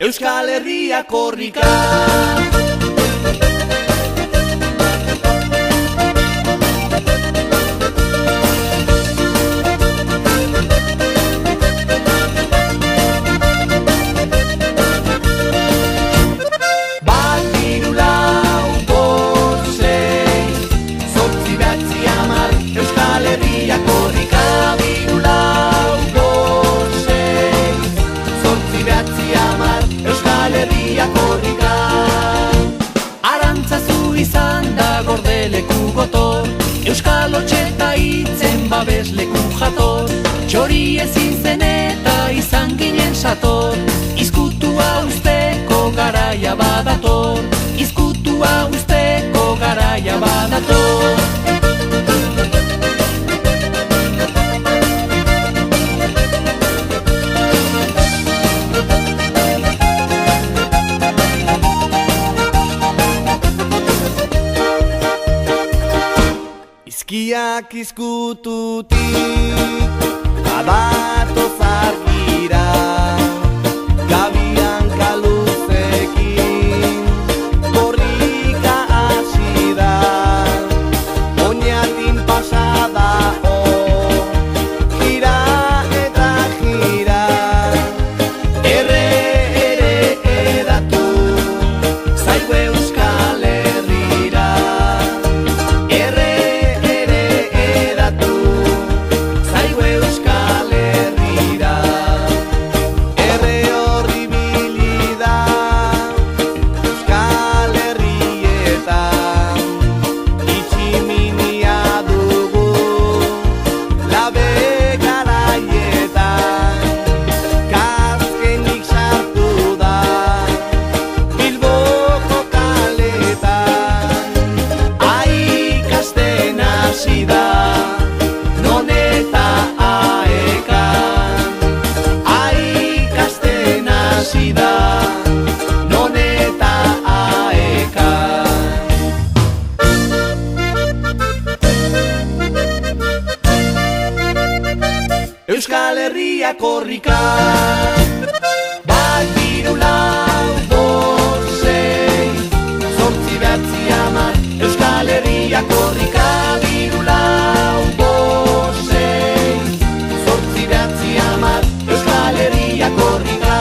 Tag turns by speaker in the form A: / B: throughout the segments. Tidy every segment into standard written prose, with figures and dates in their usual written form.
A: Euskal Herria korrika.
B: Euskal Otxeta hitzen babesleku jator, txori ezin zen eta izan ginen sator. Izkutua usteko garaia badator, izkutua usteko garaia badator.
A: Izkiak izkututik badatoz argira, gabian kaluzekin korrika hasi da. Oñatin pasada gira eta gira, ere edatu zaigu Euskal Herrira. Euskal Herria korrika. Bat, hiru, lau, bost, sei, zortzi, bederatzi, hamar. Euskal Herria korrika. Hiru, lau, bost, sei, zortzi, bederatzi, hamar. Euskal Herria korrika.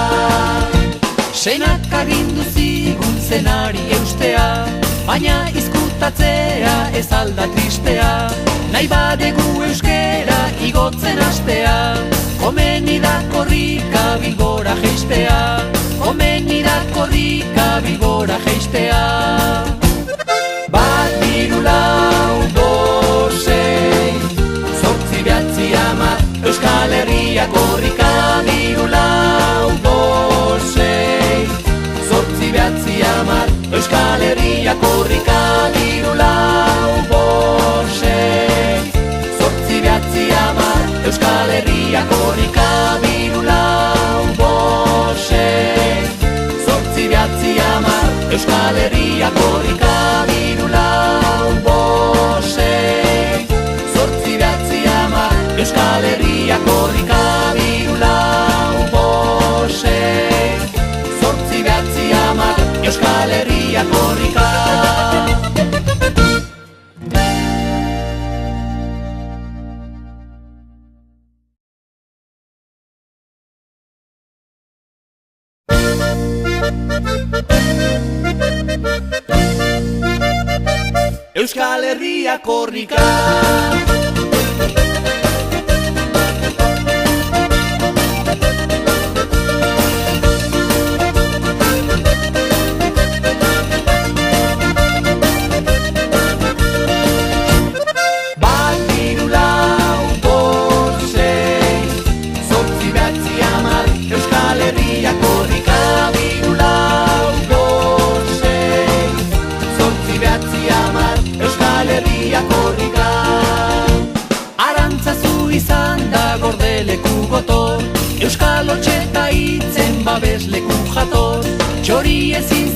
B: Senak agindu zigun zenari eustea, baina izkutatzea ez alda tristea. Nahi badegu euskera igotzen hastea, komeni da korrika Bilbora jeistea, komeni da korrika Bilbora jeistea. Bat, hiru, lau, bost, sei, zortzi, bederatzi, hamar. Euskal Herria korrika. Hiru, lau, bost, sei, zortzi, bederatzi, hamar. Euskal Herria korrika. Hiru, lau, bost, sei, zortzi, bederatzi, hamar. Euskal Herria korrika. Hiru, lau, bost, sei, zortzi, bederatzi, hamar. Euskal Herria korrika. Hiru, lau, bost, sei, zortzi, bederatzi, hamar. Euskal Herria korrika. Hiru, lau, bost, sei, zortzi, bederatzi, hamar. Euskal Herria korrika.
A: Euskal Herria korrika.
B: Euskal Otxeta hitzen babesleku jator, txori ezin